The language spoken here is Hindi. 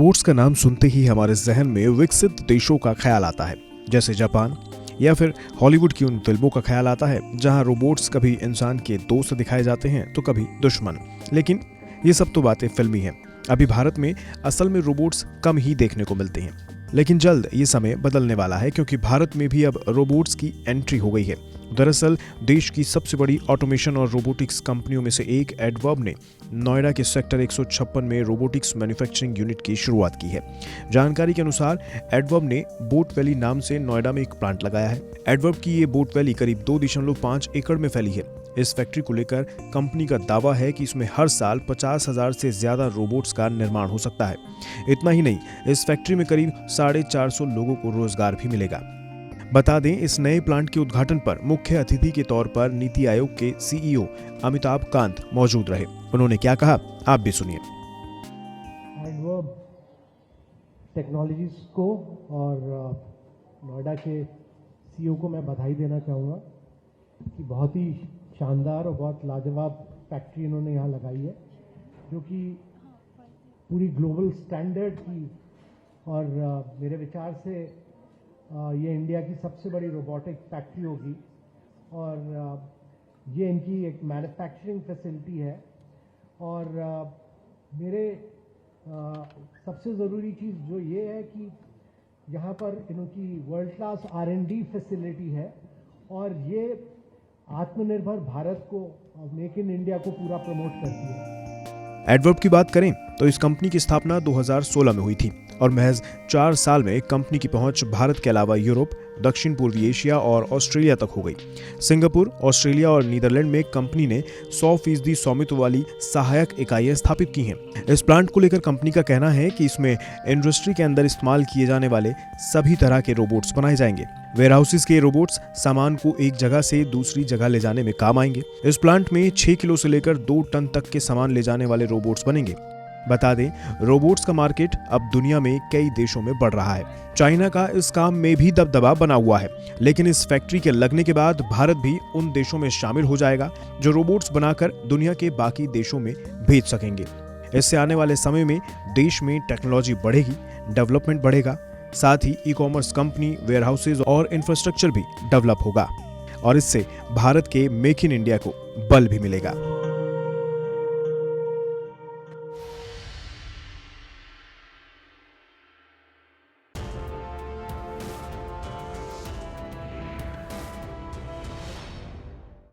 रोबोट्स का नाम सुनते ही हमारे जहन में विकसित देशों का ख्याल आता है, जैसे जापान, या फिर हॉलीवुड की उन फिल्मों का ख्याल आता है जहां रोबोट्स कभी इंसान के दोस्त दिखाए जाते हैं तो कभी दुश्मन। लेकिन ये सब तो बातें फिल्मी हैं। अभी भारत में असल में रोबोट्स कम ही देखने को मिलते हैं, लेकिन जल्द ये समय बदलने वाला है क्योंकि भारत में भी अब रोबोट्स की एंट्री हो गई है। दरअसल देश की सबसे बड़ी ऑटोमेशन और रोबोटिक्स कंपनियों में से एक एडवर्ब ने नोएडा के सेक्टर 156 में रोबोटिक्स मैन्युफैक्चरिंग यूनिट की शुरुआत की है। जानकारी के अनुसार एडवर्ब ने बोट वैली नाम से नोएडा में एक प्लांट लगाया है। एडवर्ब की ये बोट वैली करीब 2.5 एकड़ में फैली है। इस फैक्ट्री को लेकर कंपनी का दावा है कि इसमें हर साल 50,000 से ज्यादा रोबोट्स का निर्माण हो सकता है। इतना ही नहीं, इस फैक्ट्री में करीब 450 लोगों को रोजगार भी मिलेगा। बता दें, इस नए प्लांट के उद्घाटन पर मुख्य अतिथि के तौर पर नीति आयोग के सीईओ अमिताभ कांत मौजूद रहे। उन्होंने क्या कहा, आप भी सुनिए। एडवर्ब टेक्नोलॉजीज को और नोएडा के सीईओ को मैं बधाई देना चाहूँगा कि बहुत ही शानदार और बहुत लाजवाब फैक्ट्री इन्होंने यहाँ लगाई है, जो कि पूरी ग्लोबल स्टैंडर्ड की और मेरे विचार से ये इंडिया की सबसे बड़ी रोबोटिक फैक्ट्री होगी। और ये इनकी एक मैन्युफैक्चरिंग फैसिलिटी है। और मेरे सबसे ज़रूरी चीज़ जो ये है कि यहाँ पर इनकी वर्ल्ड क्लास R&D फैसिलिटी है और ये आत्मनिर्भर भारत को, मेक इन इंडिया को पूरा प्रमोट करती है। एडवर्ब की बात करें तो इस कंपनी की स्थापना 2016 में हुई थी और महज 4 साल में कंपनी की पहुंच भारत के अलावा यूरोप, दक्षिण पूर्वी एशिया और ऑस्ट्रेलिया तक हो गई। सिंगापुर, ऑस्ट्रेलिया और नीदरलैंड में कंपनी ने 100% स्वामित्व वाली सहायक इकाइयां स्थापित की हैं। इस प्लांट को लेकर कंपनी का कहना है कि इसमें इंडस्ट्री के अंदर इस्तेमाल किए जाने वाले सभी तरह के रोबोट्स बनाए जाएंगे। वेयरहाउसेस के रोबोट्स सामान को एक जगह से दूसरी जगह ले जाने में काम आएंगे। इस प्लांट में 6 किलो से लेकर 2 टन तक के सामान ले जाने वाले रोबोट्स बनेंगे। बता दें, रोबोट्स का मार्केट अब दुनिया में कई देशों में बढ़ रहा है। चाइना का इस काम में भी दबदबा बना हुआ है, लेकिन इस फैक्ट्री के लगने के बाद भारत भी उन देशों में शामिल हो जाएगा जो रोबोट्स बनाकर दुनिया के बाकी देशों में भेज सकेंगे। इससे आने वाले समय में देश में टेक्नोलॉजी बढ़ेगी, डेवलपमेंट बढ़ेगा, साथ ही ई-कॉमर्स कंपनी, वेयरहाउसेज और इंफ्रास्ट्रक्चर भी डेवलप होगा और इससे भारत के मेक इन इंडिया को बल भी मिलेगा।